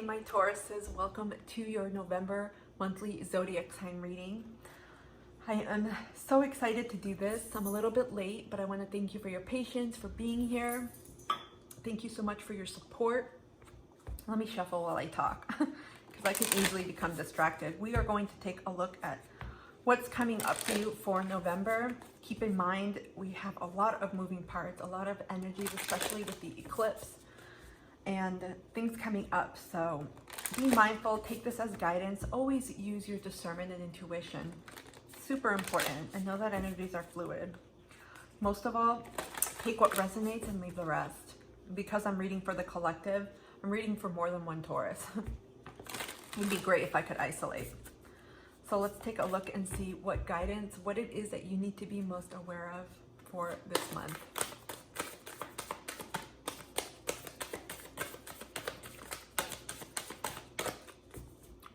morning, my Tauruses. Welcome to your November monthly zodiac sign reading. I am so excited to do this. I'm a little bit late, but I want to thank you for your patience, for being here. Thank you so much for your support. Let me shuffle while I talk because I can easily become distracted. We are going to take a look at what's coming up for you for November. Keep in mind, we have a lot of moving parts, a lot of energies, especially with the eclipse and things coming up. So be mindful, take this as guidance. Always use your discernment and intuition. Super important. And know that energies are fluid. Most of all, take what resonates and leave the rest. Because I'm reading for the collective, I'm reading for more than one Taurus. It'd be great if I could isolate. So let's take a look and see what guidance, what it is that you need to be most aware of for this month.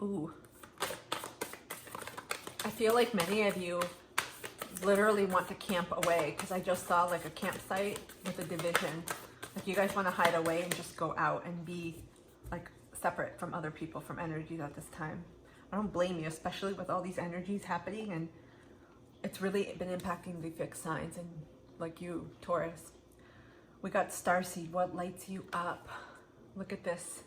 Ooh. I feel like many of you literally want to camp away because I just saw like a campsite with a division. Like you guys want to hide away and just go out and be like separate from other people, from energies at this time. I don't blame you, especially with all these energies happening, and it's really been impacting the fixed signs and like you, Taurus. We got starseed. What lights you up? Look at this.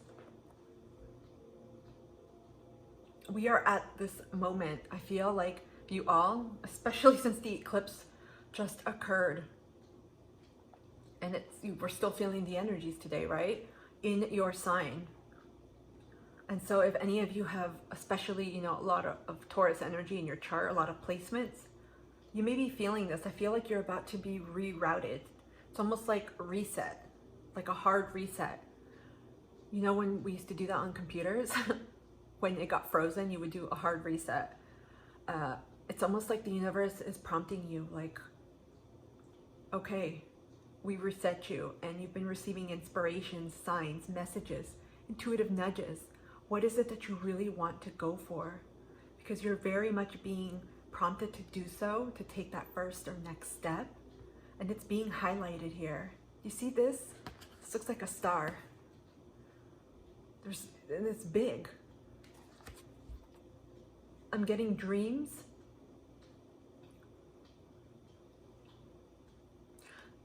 We are at this moment, I feel like you all, especially since the eclipse just occurred, and we're still feeling the energies today, right? In your sign. And so if any of you have, especially, you know, a lot of Taurus energy in your chart, a lot of placements, you may be feeling this. I feel like you're about to be rerouted. It's almost like reset, like a hard reset. You know, when we used to do that on computers, when it got frozen, you would do a hard reset. It's almost like the universe is prompting you, like, okay, we reset you, and you've been receiving inspirations, signs, messages, intuitive nudges. What is it that you really want to go for? Because you're very much being prompted to do so, to take that first or next step. And it's being highlighted here. You see this? This looks like a star. And it's big. I'm getting dreams.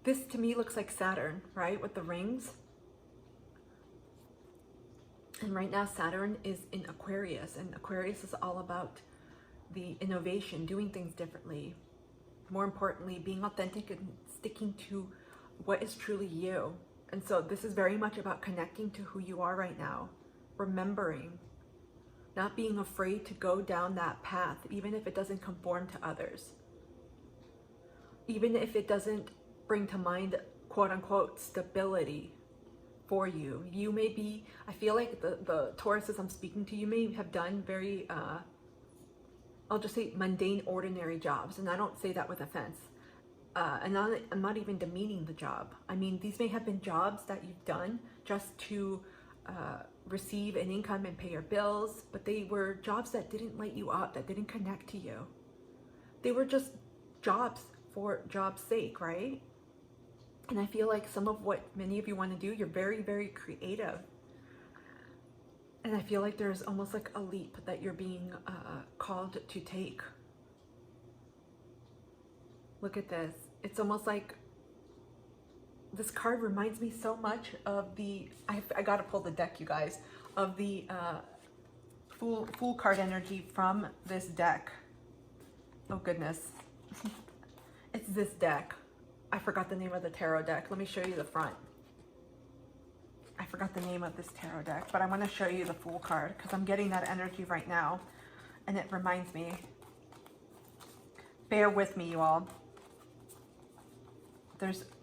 This to me looks like Saturn, right? With the rings. And right now Saturn is in Aquarius, and Aquarius is all about the innovation, doing things differently. More importantly, being authentic and sticking to what is truly you. And so this is very much about connecting to who you are right now, remembering, not being afraid to go down that path, even if it doesn't conform to others. Even if it doesn't bring to mind, quote unquote, stability for you. You may be, I feel like the Tauruses I'm speaking to, you may have done very, I'll just say mundane, ordinary jobs. And I don't say that with offense. And I'm not even demeaning the job. I mean, these may have been jobs that you've done just to receive an income and pay your bills, but they were jobs that didn't light you up, that didn't connect to you. They were just jobs for job's sake, right? And I feel like some of what many of you want to do, you're very, very creative. And I feel like there's almost like a leap that you're being called to take. Look at this. It's almost like this card reminds me so much of the, I got to pull the deck, you guys, of the Fool card energy from this deck. Oh goodness. It's this deck. I forgot the name of the tarot deck. Let me show you the front. I forgot the name of this tarot deck, but I want to show you the Fool card because I'm getting that energy right now, and it reminds me. Bear with me, you all.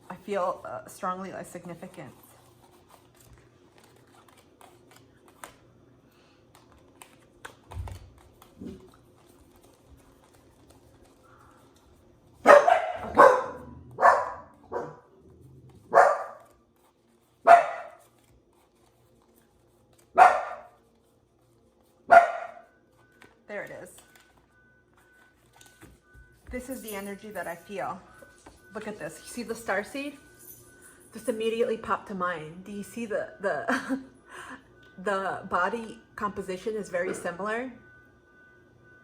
I feel strongly a significance. There it is. This is the energy that I feel. Look at this. You see the starseed? Just immediately popped to mind. Do you see the the body composition is very similar.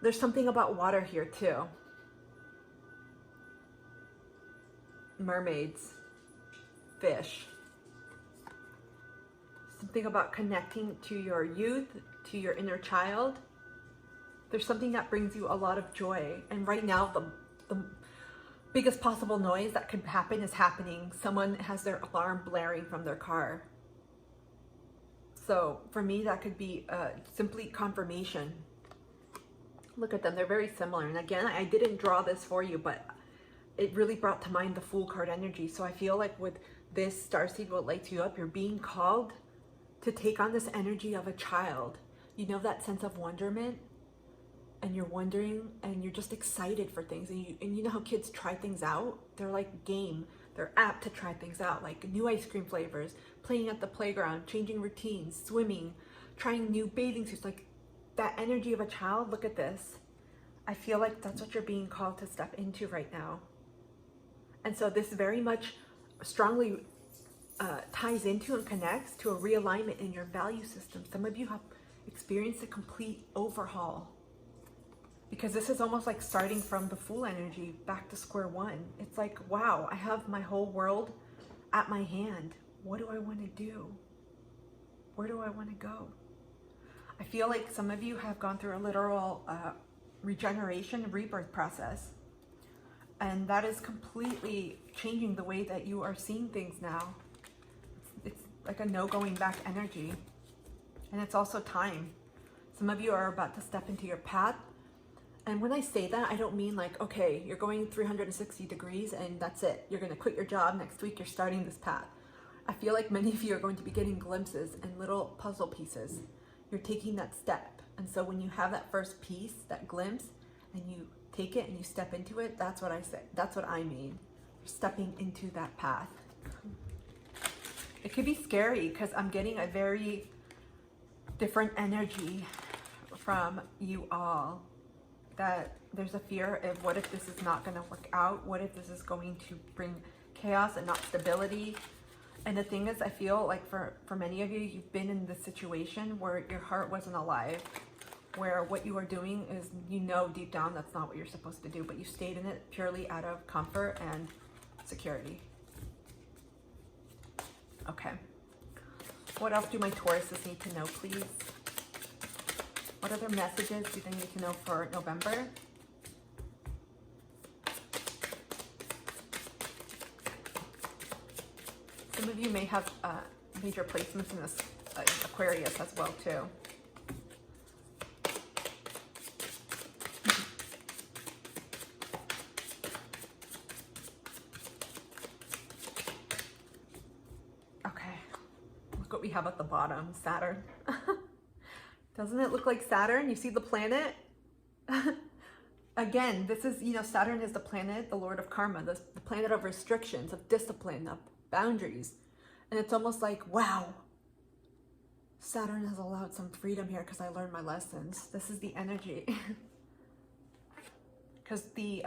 There's something about water here too. Mermaids, fish. Something about connecting to your youth, to your inner child. There's something that brings you a lot of joy. And right now, the biggest possible noise that could happen is happening. Someone has their alarm blaring from their car. So for me, that could be simply confirmation. Look at them, they're very similar. And again, I didn't draw this for you, but it really brought to mind the Fool card energy. So I feel like with this starseed, what lights you up, you're being called to take on this energy of a child. You know, that sense of wonderment, and you're wondering, and you're just excited for things. And you know how kids try things out? They're like game. They're apt to try things out, like new ice cream flavors, playing at the playground, changing routines, swimming, trying new bathing suits, like that energy of a child. Look at this. I feel like that's what you're being called to step into right now. And so this very much strongly ties into and connects to a realignment in your value system. Some of you have experienced a complete overhaul, because this is almost like starting from the Fool energy back to square one. It's like, wow, I have my whole world at my hand. What do I want to do? Where do I want to go? I feel like some of you have gone through a literal regeneration and rebirth process. And that is completely changing the way that you are seeing things now. It's like a no going back energy. And it's also time. Some of you are about to step into your path. And when I say that, I don't mean like, okay, you're going 360 degrees and that's it. You're going to quit your job. Next week, you're starting this path. I feel like many of you are going to be getting glimpses and little puzzle pieces. You're taking that step. And so when you have that first piece, that glimpse, and you take it and you step into it, that's what I say. That's what I mean. You're stepping into that path. It could be scary because I'm getting a very different energy from you all. That there's a fear of, what if this is not going to work out? What if this is going to bring chaos and not stability? And the thing is, I feel like for many of you, you've been in this situation where your heart wasn't alive, where what you are doing is, you know deep down that's not what you're supposed to do, but you stayed in it purely out of comfort and security. Okay. What else do my Tauruses need to know, please? What other messages do they need to know for November? Some of you may have major placements in this Aquarius as well too. Okay, look what we have at the bottom, Saturn. Doesn't it look like Saturn? You see the planet? Again, this is, you know, Saturn is the planet, the Lord of Karma, the planet of restrictions, of discipline, of boundaries. And it's almost like, wow, Saturn has allowed some freedom here because I learned my lessons. This is the energy. Because the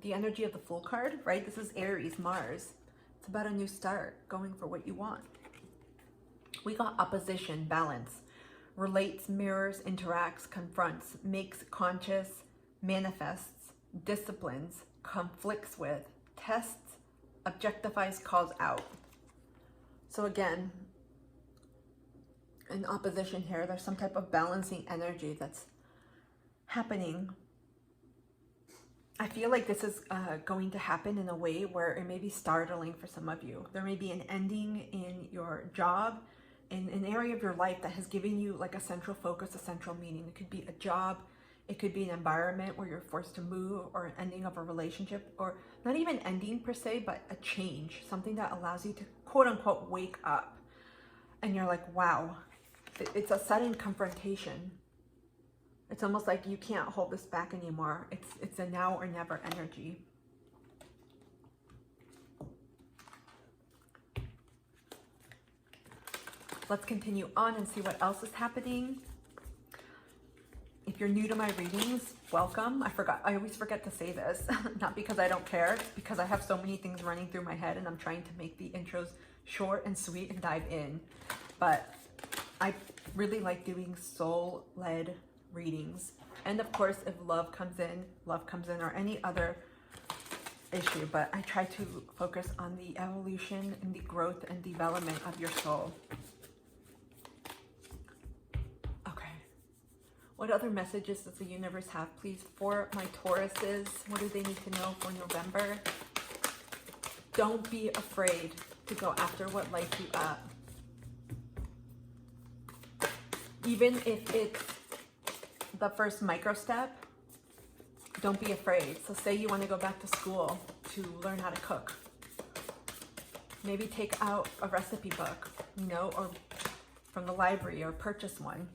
energy of the Fool card, right? This is Aries, Mars. It's about a new start, going for what you want. We got opposition, balance. Relates, mirrors, interacts, confronts, makes conscious, manifests, disciplines, conflicts with, tests, objectifies, calls out. So again, in opposition here, there's some type of balancing energy that's happening. I feel like this is going to happen in a way where it may be startling for some of you. There may be an ending in your job, in an area of your life that has given you like a central focus, a central meaning. It could be a job, it could be an environment where you're forced to move, or an ending of a relationship, or not even ending per se, but a change, something that allows you to quote unquote wake up. And you're like, wow, it's a sudden confrontation. It's almost like you can't hold this back anymore. It's a now or never energy. Let's continue on and see what else is happening. If you're new to my readings, welcome. I always forget to say this, not because I don't care, it's because I have so many things running through my head and I'm trying to make the intros short and sweet and dive in. But I really like doing soul-led readings. And of course, if love comes in, or any other issue, but I try to focus on the evolution and the growth and development of your soul. Okay. What other messages does the universe have, please, for my Tauruses? What do they need to know for November? Don't be afraid to go after what lights you up. Even if it's the first micro step, don't be afraid. So say you want to go back to school to learn how to cook. Maybe take out a recipe book, you know, or from the library, or purchase one.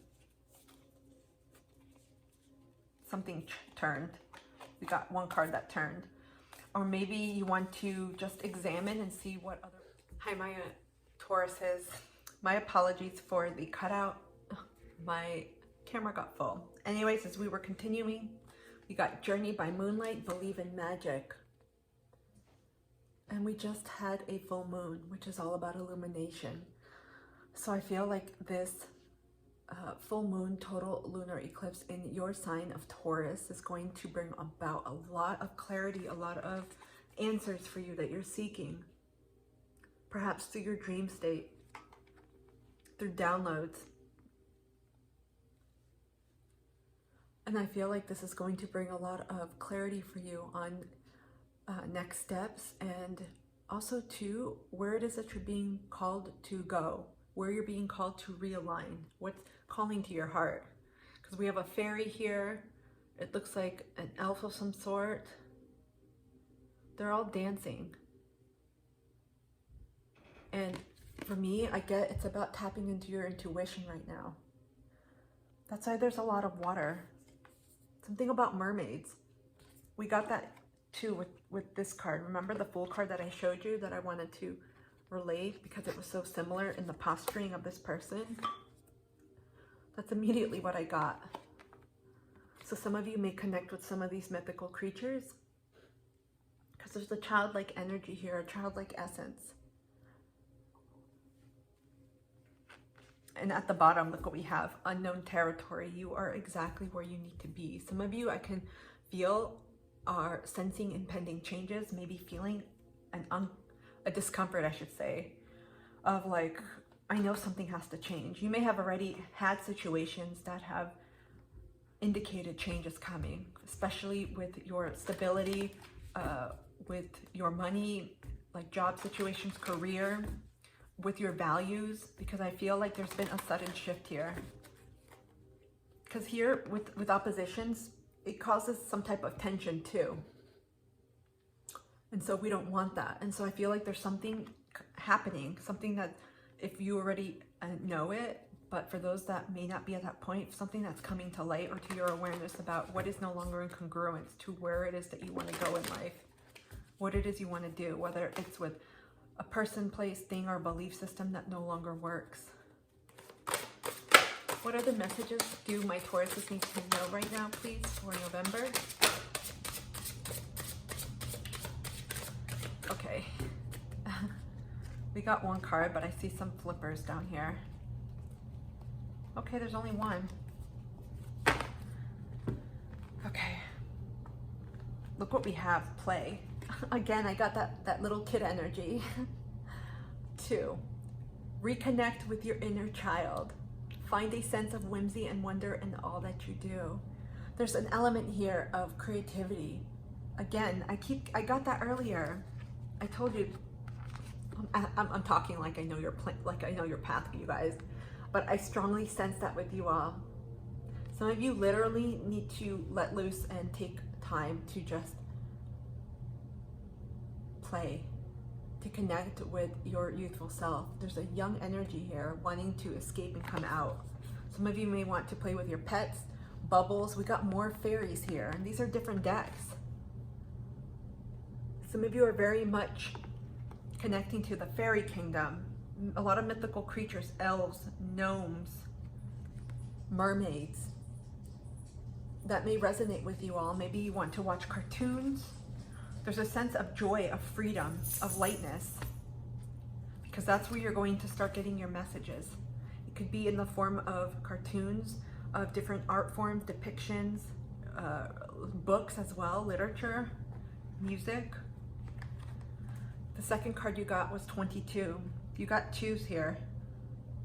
Something turned. We got one card that turned. Or maybe you want to just examine and see what other... Hi, my Tauruses. My apologies for the cutout. My camera got full. Anyways, as we were continuing, we got Journey by Moonlight, Believe in Magic. And we just had a full moon, which is all about illumination. So I feel like this full moon total lunar eclipse in your sign of Taurus is going to bring about a lot of clarity, a lot of answers for you that you're seeking. Perhaps through your dream state, through downloads. And I feel like this is going to bring a lot of clarity for you on next steps, and also too, where it is that you're being called to go, where you're being called to realign, what's calling to your heart. Because we have a fairy here. It looks like an elf of some sort. They're all dancing. And for me, I get it's about tapping into your intuition right now. That's why there's a lot of water. Something about mermaids. We got that too with this card. Remember the Fool card that I showed you that I wanted to relate because it was so similar in the posturing of this person? That's immediately what I got. So some of you may connect with some of these mythical creatures because there's a childlike energy here, a childlike essence. And at the bottom, look what we have. Unknown territory. You are exactly where you need to be. Some of you I can feel are sensing impending changes, maybe feeling a discomfort, I should say, of like, I know something has to change. You may have already had situations that have indicated change is coming, especially with your stability, with your money, like job situations, career, with your values, because I feel like there's been a sudden shift here. Because here with oppositions, it causes some type of tension too. And so we don't want that. And so I feel like there's something happening, something that if you already know it, but for those that may not be at that point, something that's coming to light or to your awareness about what is no longer in congruence to where it is that you want to go in life, what it is you want to do, whether it's with a person, place, thing, or belief system that no longer works. What other messages do my Tauruses need to know right now, please, for November? Okay. We got one card, but I see some flippers down here. Okay, there's only one. Okay. Look what we have, play. Again, I got that little kid energy. 2, reconnect with your inner child. Find a sense of whimsy and wonder in all that you do. There's an element here of creativity. Again, I got that earlier. I told you, I'm talking like I know your path, you guys, but I strongly sense that with you all. Some of you literally need to let loose and take time to just play, to connect with your youthful self. There's a young energy here wanting to escape and come out. Some of you may want to play with your pets, bubbles. We got more fairies here, and these are different decks. Some of you are very much connecting to the fairy kingdom. A lot of mythical creatures, elves, gnomes, mermaids. That may resonate with you all. Maybe you want to watch cartoons. There's a sense of joy, of freedom, of lightness, because that's where you're going to start getting your messages. could be in the form of cartoons, of different art forms, depictions, books as well, literature, music. The second card you got was 22. You got 2s here,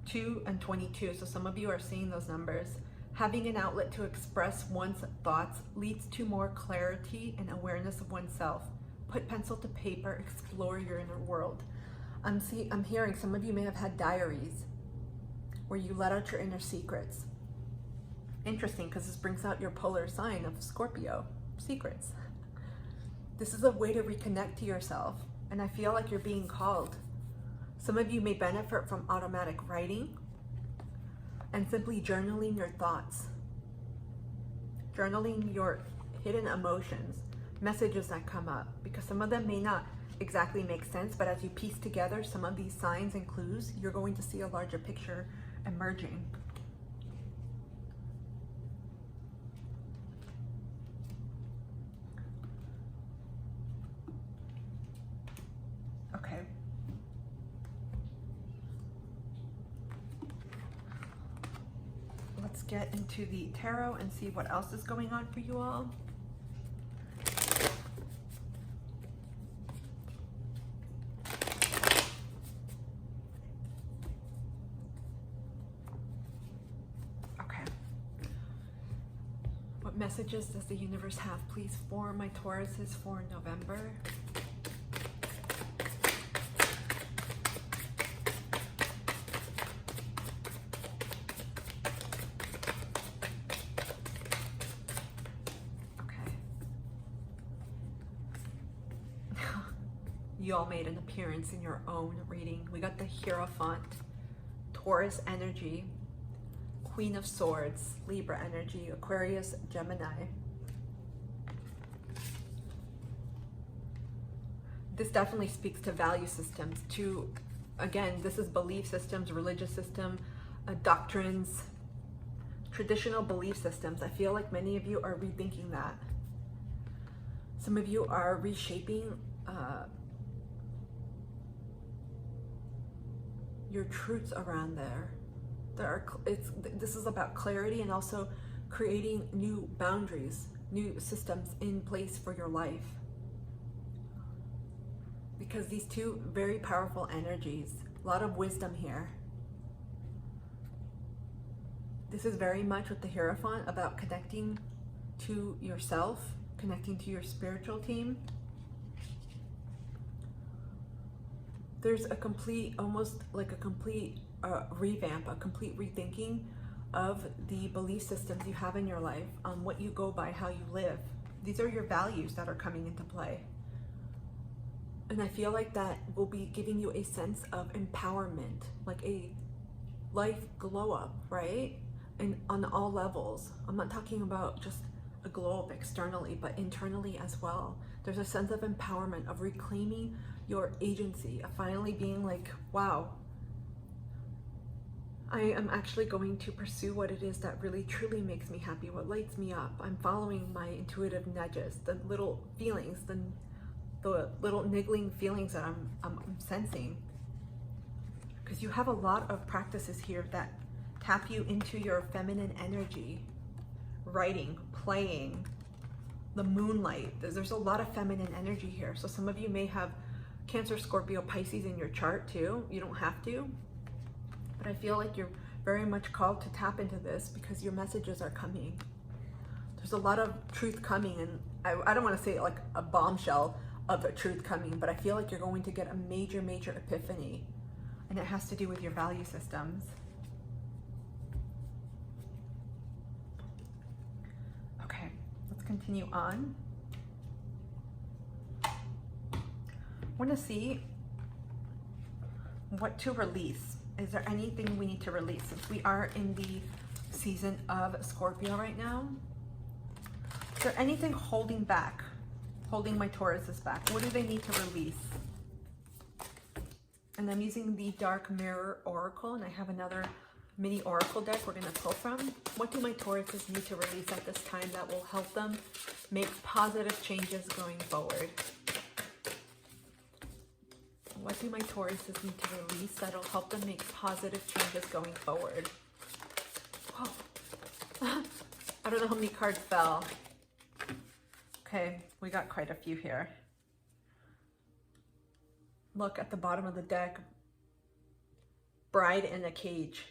2 and 22. So some of you are seeing those numbers. Having an outlet to express one's thoughts leads to more clarity and awareness of oneself. Put pencil to paper, explore your inner world. I'm hearing some of you may have had diaries where you let out your inner secrets. Interesting, because this brings out your polar sign of Scorpio, secrets. This is a way to reconnect to yourself, and I feel like you're being called. Some of you may benefit from automatic writing and simply journaling your thoughts, journaling your hidden emotions, messages that come up, because some of them may not exactly make sense, but as you piece together some of these signs and clues, you're going to see a larger picture emerging. Okay. Let's get into the tarot and see what else is going on for you all. What messages does the universe have, please, for my Tauruses for November? Okay. You all made an appearance in your own reading. We got the Hierophant, Taurus energy, Queen of Swords, Libra energy, Aquarius, Gemini. This definitely speaks to value systems, to, again, this is belief systems, religious system, doctrines, traditional belief systems. I feel like many of you are rethinking that. Some of you are reshaping your truths around there. This is about clarity and also creating new boundaries, new systems in place for your life. Because these two very powerful energies, a lot of wisdom here. This is very much with the Hierophant about connecting to yourself, connecting to your spiritual team. There's a complete, almost like a complete revamp, a complete rethinking of the belief systems you have in your life, what you go by, how you live. These are your values that are coming into play. And I feel like that will be giving you a sense of empowerment, like a life glow up, right? And on all levels. I'm not talking about just a glow up externally, but internally as well. There's a sense of empowerment, of reclaiming your agency, of finally being like, wow, I am actually going to pursue what it is that really truly makes me happy, what lights me up. I'm following my intuitive nudges, the little feelings, the little niggling feelings that I'm sensing. Because you have a lot of practices here that tap you into your feminine energy. Writing, playing, the moonlight. There's a lot of feminine energy here. So some of you may have Cancer, Scorpio, Pisces in your chart too. You don't have to. But I feel like you're very much called to tap into this because your messages are coming. There's a lot of truth coming, and I don't want to say like a bombshell of the truth coming, but I feel like you're going to get a major, major epiphany, and it has to do with your value systems. Okay, let's continue on. I want to see what to release. Is there anything we need to release since we are in the season of Scorpio right now? Is there anything holding back, holding my Tauruses back? What do they need to release? And I'm using the Dark Mirror Oracle, and I have another mini oracle deck we're going to pull from. What do my Tauruses need to release at this time that will help them make positive changes going forward? What do my Tauruses need to release that'll help them make positive changes going forward? Whoa. I don't know how many cards fell. Okay, we got quite a few here. Look at the bottom of the deck. Bride in a cage.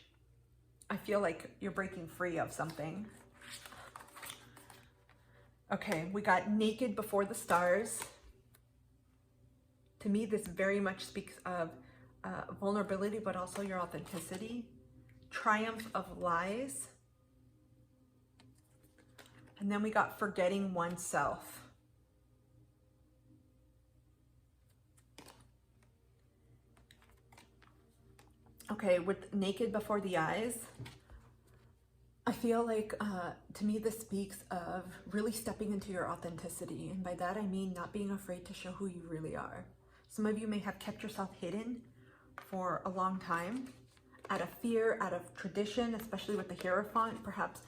I feel like you're breaking free of something. Okay, we got naked before the stars. To me, this very much speaks of vulnerability, but also your authenticity. Triumph of lies. And then we got forgetting oneself. Okay, with naked before the eyes, I feel like, to me, this speaks of really stepping into your authenticity. And by that, I mean not being afraid to show who you really are. Some of you may have kept yourself hidden for a long time out of fear, out of tradition, especially with the Hierophant. Perhaps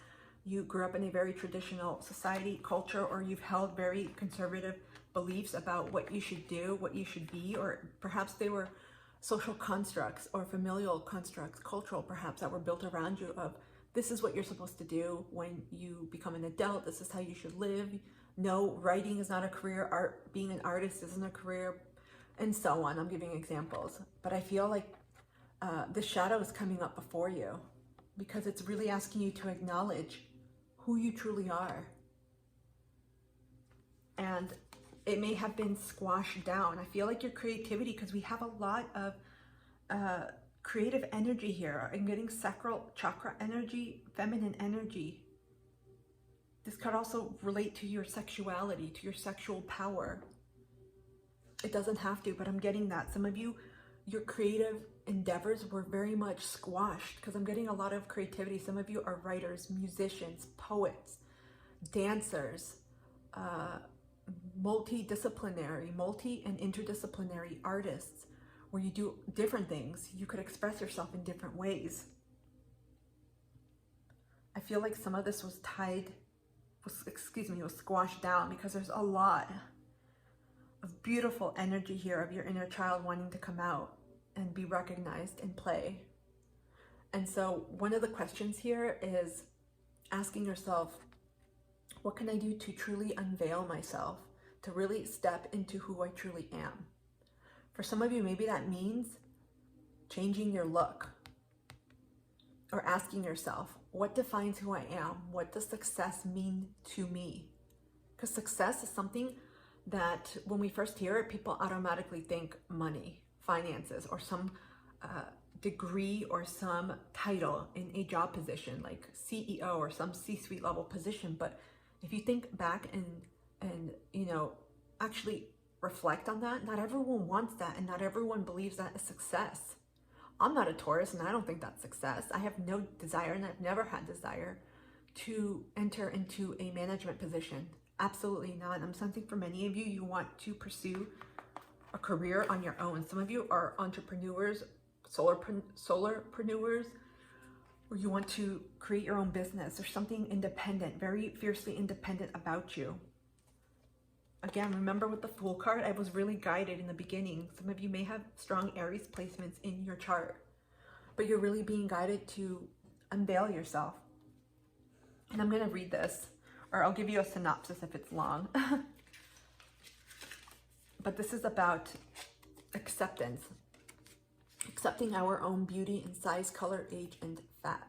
you grew up in a very traditional society, culture, or you've held very conservative beliefs about what you should do, what you should be, or perhaps they were social constructs or familial constructs, cultural perhaps, that were built around you of this is what you're supposed to do when you become an adult, this is how you should live. No, writing is not a career, art, being an artist isn't a career, and so on. I'm giving examples. But I feel like the shadow is coming up before you because it's really asking you to acknowledge who you truly are. And it may have been squashed down. I feel like your creativity, because we have a lot of creative energy here. I'm getting sacral chakra energy, feminine energy. This could also relate to your sexuality, to your sexual power. It doesn't have to, but I'm getting that. Some of you, your creative endeavors were very much squashed because I'm getting a lot of creativity. Some of you are writers, musicians, poets, dancers, multidisciplinary, multi and interdisciplinary artists, where you do different things. You could express yourself in different ways. I feel like some of this was was squashed down because there's a lot of beautiful energy here of your inner child wanting to come out and be recognized and play. And so one of the questions here is asking yourself, what can I do to truly unveil myself, to really step into who I truly am? For some of you, maybe that means changing your look or asking yourself, what defines who I am? What does success mean to me? Because success is something that when we first hear it, people automatically think money, finances, or some degree or some title in a job position like CEO or some C-suite level position. But if you think back and you know, actually reflect on that, not everyone wants that, and not everyone believes that is success. I'm not a Taurus, and I don't think that's success. I have no desire, and I've never had desire to enter into a management position. Absolutely not. I'm sensing for many of you, you want to pursue a career on your own. Some of you are entrepreneurs, solarpreneurs, or you want to create your own business or something independent, very fiercely independent about you. Again, remember with the Fool card, I was really guided in the beginning. Some of you may have strong Aries placements in your chart, but you're really being guided to unveil yourself. And I'm going to read this, or I'll give you a synopsis if it's long. But this is about acceptance. Accepting our own beauty in size, color, age, and fat.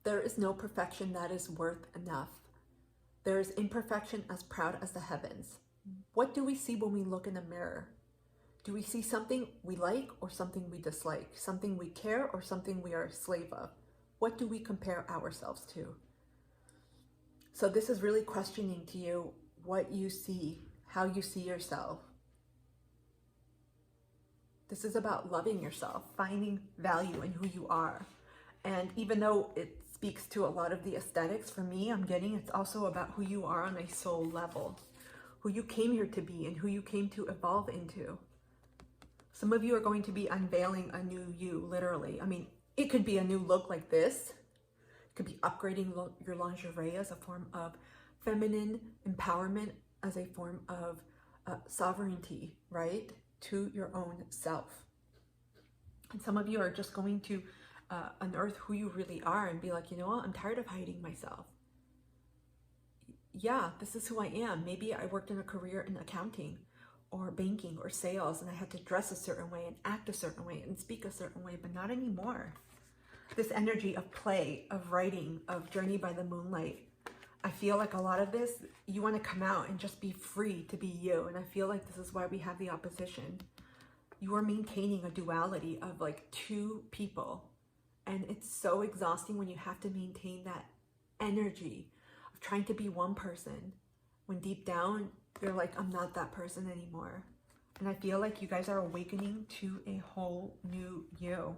There is no perfection that is worth enough. There is imperfection as proud as the heavens. What do we see when we look in the mirror? Do we see something we like or something we dislike? Something we care or something we are a slave of? What do we compare ourselves to? So this is really questioning to you what you see, how you see yourself. This is about loving yourself, finding value in who you are. And even though it speaks to a lot of the aesthetics, for me, I'm getting it's also about who you are on a soul level, who you came here to be and who you came to evolve into. Some of you are going to be unveiling a new you, literally. I mean, it could be a new look like this. It could be upgrading your lingerie as a form of feminine empowerment, as a form of sovereignty, right? to your own self. And some of you are just going to unearth who you really are and be like, you know what, I'm tired of hiding myself. Yeah, this is who I am. Maybe I worked in a career in accounting or banking or sales, and I had to dress a certain way and act a certain way and speak a certain way, but not anymore. This energy of play, of writing, of journey by the moonlight, I feel like a lot of this, you want to come out and just be free to be you. And I feel like this is why we have the opposition. You are maintaining a duality of like two people. And it's so exhausting when you have to maintain that energy of trying to be one person, when deep down, you're like, I'm not that person anymore. And I feel like you guys are awakening to a whole new you.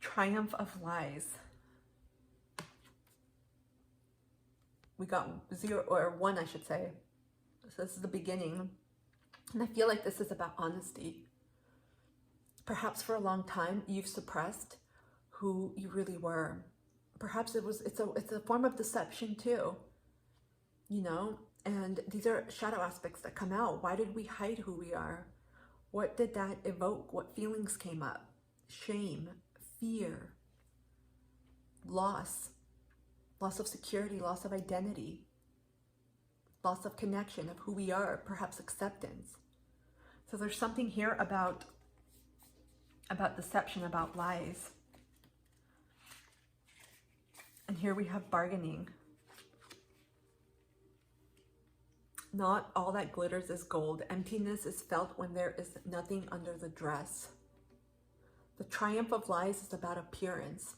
Triumph of lies. We got 0 or 1, I should say. So this is the beginning. And I feel like this is about honesty. Perhaps for a long time, you've suppressed who you really were. Perhaps it's a form of deception too, you know? And these are shadow aspects that come out. Why did we hide who we are? What did that evoke? What feelings came up? Shame, fear, loss of security, loss of identity, loss of connection of who we are, perhaps acceptance. So there's something here about deception, about lies. And here we have bargaining. Not all that glitters is gold. Emptiness is felt when there is nothing under the dress. The triumph of lies is about appearance.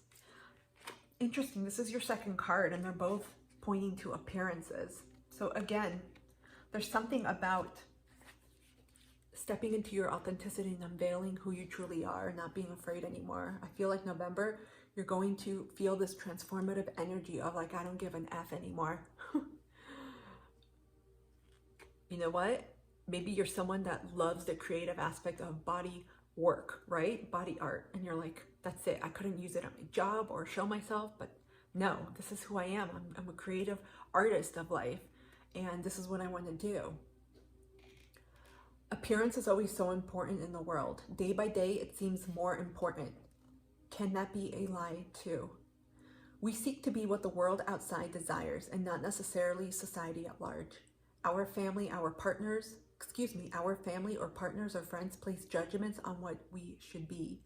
Interesting, this is your second card, and they're both pointing to appearances. So again, there's something about stepping into your authenticity and unveiling who you truly are and not being afraid anymore. I feel like November, you're going to feel this transformative energy of like, I don't give an F anymore. You know what? Maybe you're someone that loves the creative aspect of body work, right? Body art. And you're like, that's it. I couldn't use it at my job or show myself, but no, this is who I am. I'm a creative artist of life, and this is what I want to do. Appearance is always so important in the world. Day by day, it seems more important. Can that be a lie too? We seek to be what the world outside desires and not necessarily society at large. Our family or partners or friends place judgments on what we should be.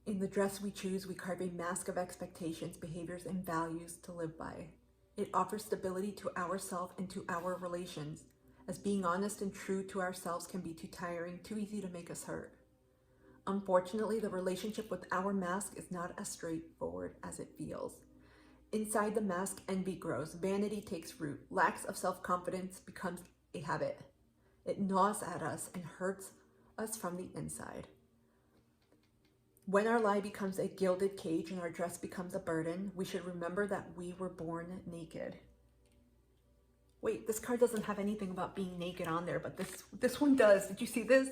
In the dress we choose, we carve a mask of expectations, behaviors, and values to live by. It offers stability to ourselves and to our relations, as being honest and true to ourselves can be too tiring, too easy to make us hurt. Unfortunately, the relationship with our mask is not as straightforward as it feels. Inside the mask, envy grows, vanity takes root, lack of self-confidence becomes a habit. It gnaws at us and hurts us from the inside. When our lie becomes a gilded cage and our dress becomes a burden, we should remember that we were born naked. Wait, this card doesn't have anything about being naked on there, but this one does. Did you see this?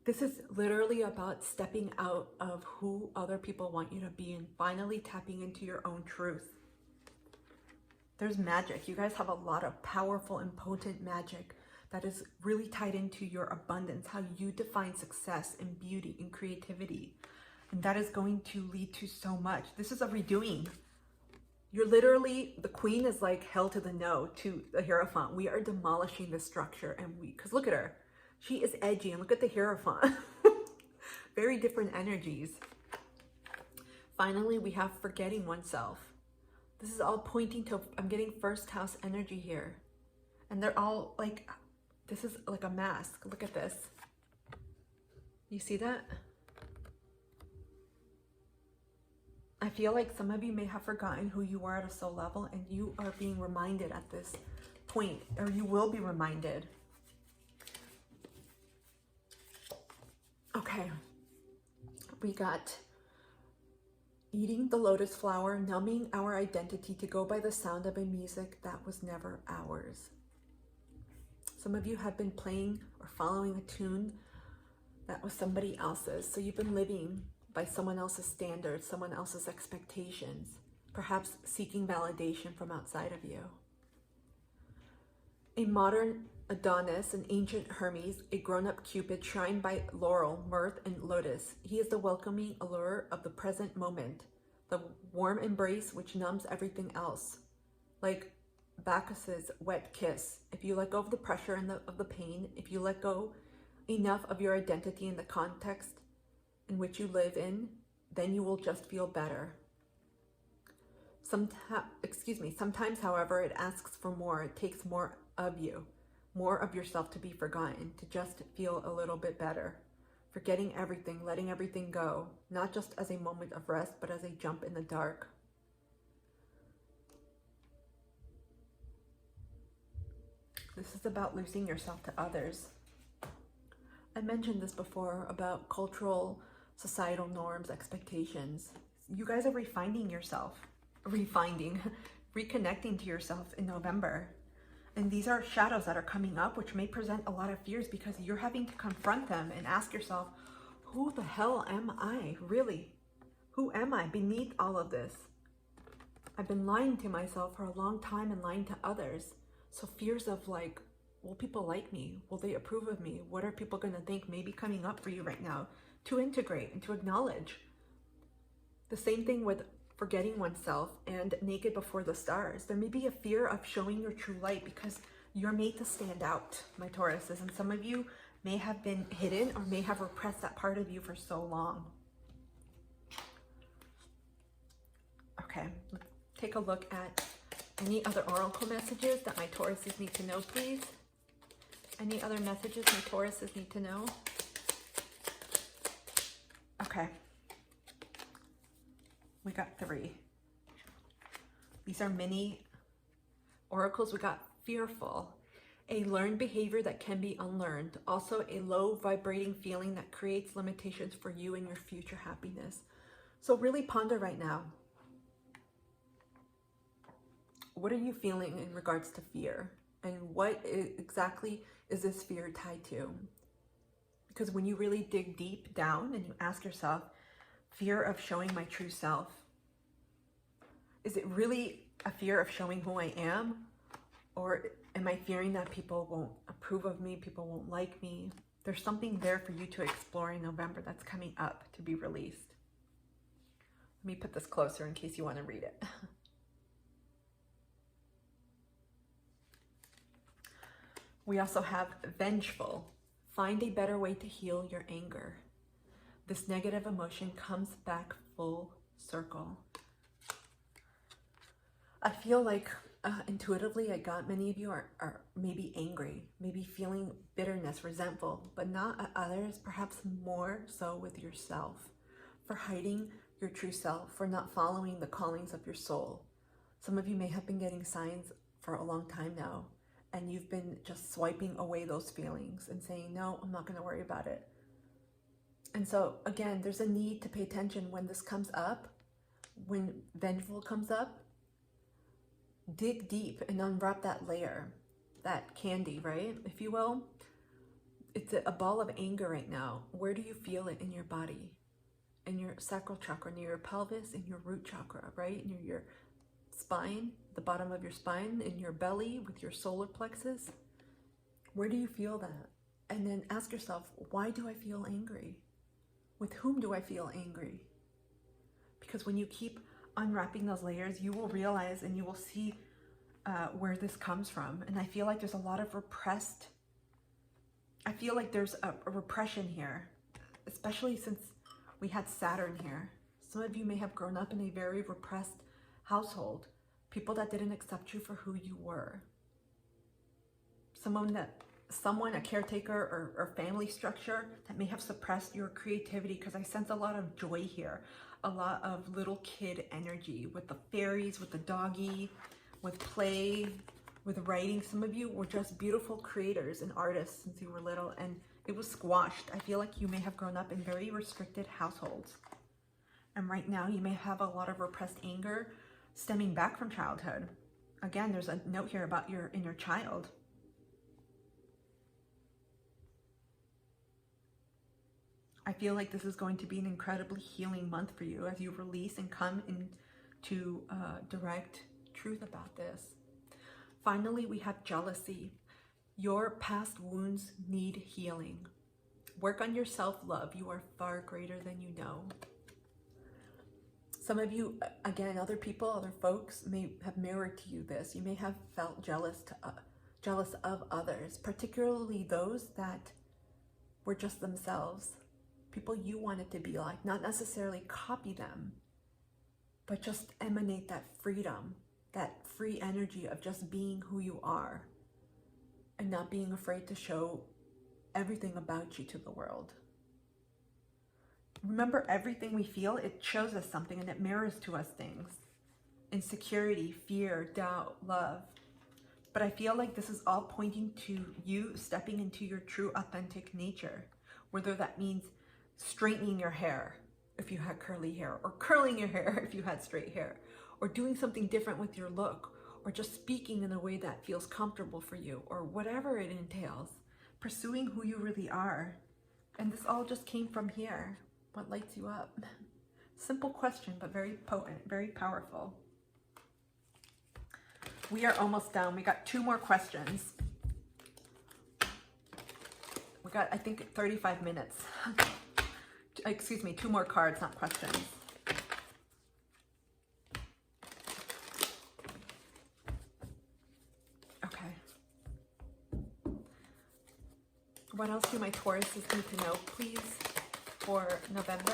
This is literally about stepping out of who other people want you to be and finally tapping into your own truth. There's magic. You guys have a lot of powerful and potent magic that is really tied into your abundance, how you define success and beauty and creativity. And that is going to lead to so much. This is a redoing. You're literally, the queen is like hell to the no to the Hierophant. We are demolishing this structure, and because look at her. She is edgy, and look at the Hierophant. Very different energies. Finally, we have forgetting oneself. This is all pointing to, I'm getting first house energy here. And they're all like, this is like a mask. Look at this. You see that? I feel like some of you may have forgotten who you are at a soul level, and you are being reminded at this point, or you will be reminded. Okay, we got eating the lotus flower, numbing our identity to go by the sound of a music that was never ours. Some of you have been playing or following a tune that was somebody else's. So you've been living by someone else's standards, someone else's expectations, perhaps seeking validation from outside of you. A modern Adonis, an ancient Hermes, a grown-up Cupid shrined by laurel, mirth, and lotus. He is the welcoming allure of the present moment, the warm embrace which numbs everything else. Like Bacchus's wet kiss, if you let go of the pressure and of the pain, if you let go enough of your identity in the context in which you live in, then you will just feel better. Sometimes, however, it asks for more. It takes more of you, more of yourself to be forgotten, to just feel a little bit better. Forgetting everything, letting everything go, not just as a moment of rest, but as a jump in the dark. This is about losing yourself to others. I mentioned this before about cultural, societal norms, expectations. You guys are reconnecting to yourself in November. And these are shadows that are coming up, which may present a lot of fears because you're having to confront them and ask yourself, who the hell am I, really? Who am I beneath all of this? I've been lying to myself for a long time and lying to others. So fears of like, will people like me? Will they approve of me? What are people going to think may be coming up for you right now to integrate and to acknowledge? The same thing with forgetting oneself and naked before the stars. There may be a fear of showing your true light because you're made to stand out, my Tauruses, and some of you may have been hidden or may have repressed that part of you for so long. Okay, let's take a look at any other oracle messages that my Tauruses need to know, please. Any other messages my Tauruses need to know? Okay. We got 3. These are mini oracles. We got fearful, a learned behavior that can be unlearned. Also a low vibrating feeling that creates limitations for you and your future happiness. So really ponder right now. What are you feeling in regards to fear? And what exactly is this fear tied to? Because when you really dig deep down and you ask yourself, fear of showing my true self, is it really a fear of showing who I am? Or am I fearing that people won't approve of me, people won't like me? There's something there for you to explore in November that's coming up to be released. Let me put this closer in case you want to read it. We also have vengeful. Find a better way to heal your anger. This negative emotion comes back full circle. I feel like intuitively I got many of you are maybe angry, maybe feeling bitterness, resentful, but not at others, perhaps more so with yourself, for hiding your true self, for not following the callings of your soul. Some of you may have been getting signs for a long time now, and you've been just swiping away those feelings and saying, no, I'm not going to worry about it. And so again, there's a need to pay attention when this comes up, when vengeful comes up. Dig deep and unwrap that layer, that candy, right, if you will. It's a ball of anger right now. Where do you feel it in your body? In your sacral chakra, near your pelvis, in your root chakra, right? Near your spine, the bottom of your spine, in your belly with your solar plexus. Where do you feel that? And then ask yourself, why do I feel angry? With whom do I feel angry? Because when you keep unwrapping those layers, you will realize and you will see where this comes from. And I feel like there's a lot of repressed, I feel like there's a repression here, especially since we had Saturn here. Some of you may have grown up in a very repressed household, people that didn't accept you for who you were. Someone, a caretaker or family structure that may have suppressed your creativity, because I sense a lot of joy here, a lot of little kid energy with the fairies, with the doggy, with play, with writing. Some of you were just beautiful creators and artists since you were little, and it was squashed. I feel like you may have grown up in very restricted households. And right now you may have a lot of repressed anger stemming back from childhood. Again, there's a note here about your inner child. I feel like this is going to be an incredibly healing month for you as you release and come into direct truth about this. Finally, we have jealousy. Your past wounds need healing. Work on your self-love. You are far greater than you know. Some of you, again, other people, other folks may have mirrored to you this. You may have felt jealous of others, particularly those that were just themselves. People you wanted to be like, not necessarily copy them, but just emanate that freedom, that free energy of just being who you are and not being afraid to show everything about you to the world. Remember, everything we feel, it shows us something and it mirrors to us things. Insecurity, fear, doubt, love. But I feel like this is all pointing to you stepping into your true authentic nature, whether that means straightening your hair if you had curly hair, or curling your hair if you had straight hair, or doing something different with your look, or just speaking in a way that feels comfortable for you, or whatever it entails. Pursuing who you really are. And this all just came from here. What lights you up? Simple question, but very potent, very powerful. We are almost done. We got 2 more questions. We got, I think, 35 minutes. Excuse me, 2 more cards, not questions. Okay. What else do my Tauruses need to know, please, for November?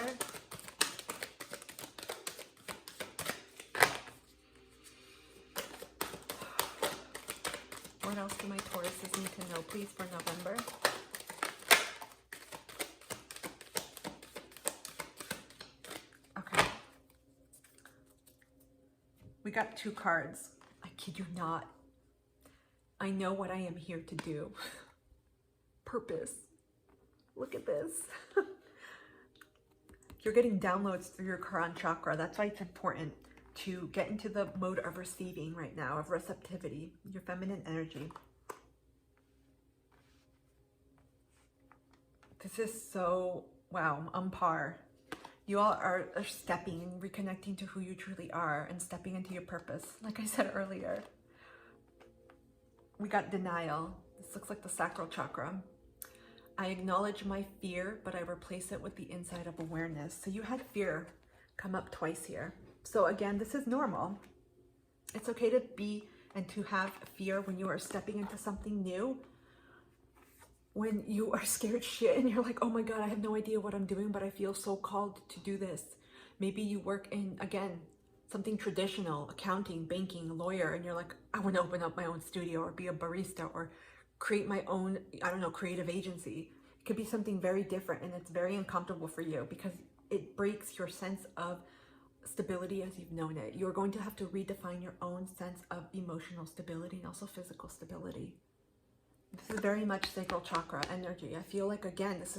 What else do my Tauruses need to know, please, for November? Okay. We got 2 cards. I kid you not. I know what I am here to do. Purpose. Look at this. You're getting downloads through your Crown chakra. That's why it's important to get into the mode of receiving right now, of receptivity, your feminine energy. This is so, wow, on par. You all are stepping, reconnecting to who you truly are and stepping into your purpose. Like I said earlier, we got denial. This looks like the sacral chakra. I acknowledge my fear, but I replace it with the insight of awareness. So you had fear come up twice here. So again, this is normal. It's okay to be and to have fear when you are stepping into something new. When you are scared shit and you're like, oh my God, I have no idea what I'm doing, but I feel so called to do this. Maybe you work in, again, something traditional, accounting, banking, lawyer, and you're like, I want to open up my own studio or be a barista or create my own, I don't know, creative agency. It could be something very different, and it's very uncomfortable for you because it breaks your sense of stability as you've known it. You're going to have to redefine your own sense of emotional stability and also physical stability. This is very much sacral chakra energy. I feel like, again, this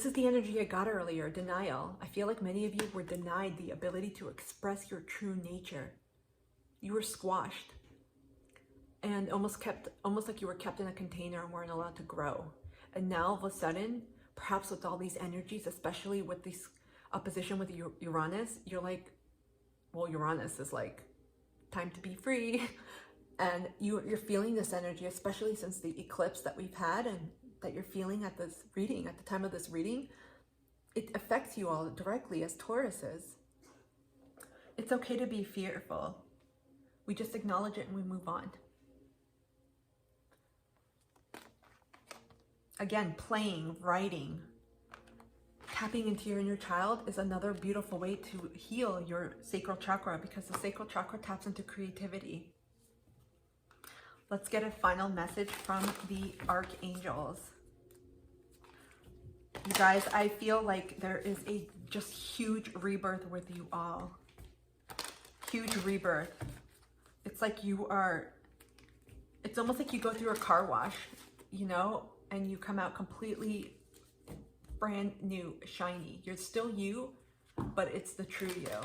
is the energy I got earlier, denial. I feel like many of you were denied the ability to express your true nature. You were squashed and almost like you were kept in a container and weren't allowed to grow. And now all of a sudden, perhaps with all these energies, especially with this opposition with Uranus, you're like, well, Uranus is like, time to be free. And you're feeling this energy, especially since the eclipse that we've had and that you're feeling at this reading, at the time of this reading. It affects you all directly as Tauruses. It's okay to be fearful. We just acknowledge it and we move on. Again, playing, writing, tapping into your inner child is another beautiful way to heal your sacral chakra, because the sacral chakra taps into creativity. Let's get a final message from the archangels. You guys, I feel like there is a just huge rebirth with you all. Huge rebirth. It's like it's almost like you go through a car wash, you know, and you come out completely brand new, shiny. You're still you, but it's the true you.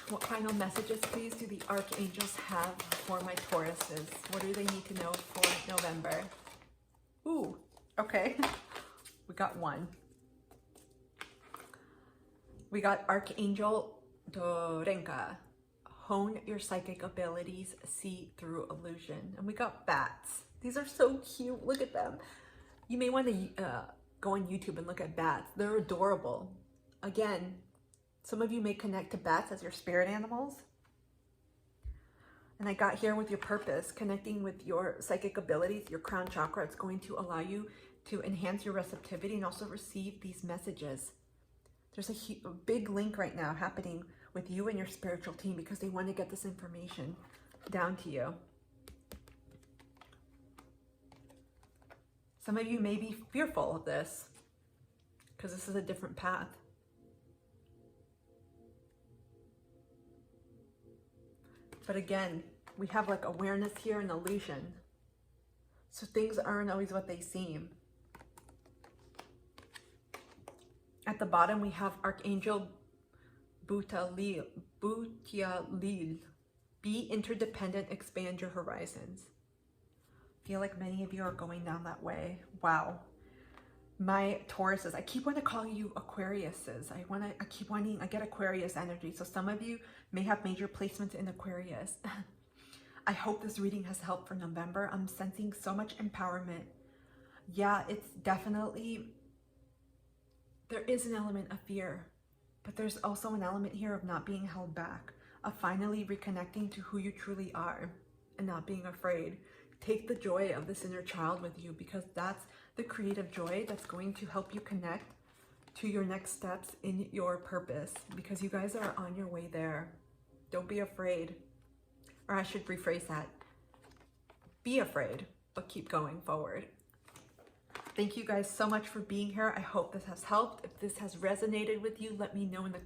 What final messages, please, do the archangels have for my Tauruses? What do they need to know for November? Ooh, okay. We got one. We got Archangel Dorenka, hone your psychic abilities, see through illusion. And we got bats. These are so cute. Look at them. You may want to go on YouTube and look at bats. They're adorable. Again, some of you may connect to bats as your spirit animals. And I got here with your purpose, connecting with your psychic abilities, your crown chakra. It's going to allow you to enhance your receptivity and also receive these messages. There's a big link right now happening with you and your spiritual team because they want to get this information down to you. Some of you may be fearful of this because this is a different path. But again, we have like awareness here and illusion. So things aren't always what they seem. At the bottom, we have Archangel Butialil. Be interdependent, expand your horizons. Feel like many of you are going down that way. Wow. My Tauruses, I keep wanting to call you Aquariuses. I get Aquarius energy. So some of you may have major placements in Aquarius. I hope this reading has helped for November. I'm sensing so much empowerment. Yeah, it's definitely, there is an element of fear, but there's also an element here of not being held back, of finally reconnecting to who you truly are and not being afraid. Take the joy of this inner child with you because that's the creative joy that's going to help you connect to your next steps in your purpose because you guys are on your way there. Don't be afraid. Or I should rephrase that. Be afraid, but keep going forward. Thank you guys so much for being here. I hope this has helped. If this has resonated with you, let me know in the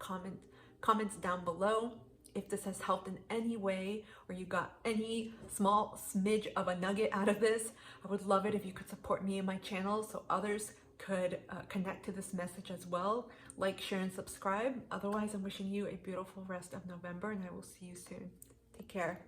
comments down below. If this has helped in any way or you got any small smidge of a nugget out of this, I would love it if you could support me and my channel so others could connect to this message as well. Like, share, and subscribe. Otherwise, I'm wishing you a beautiful rest of November and I will see you soon. Take care.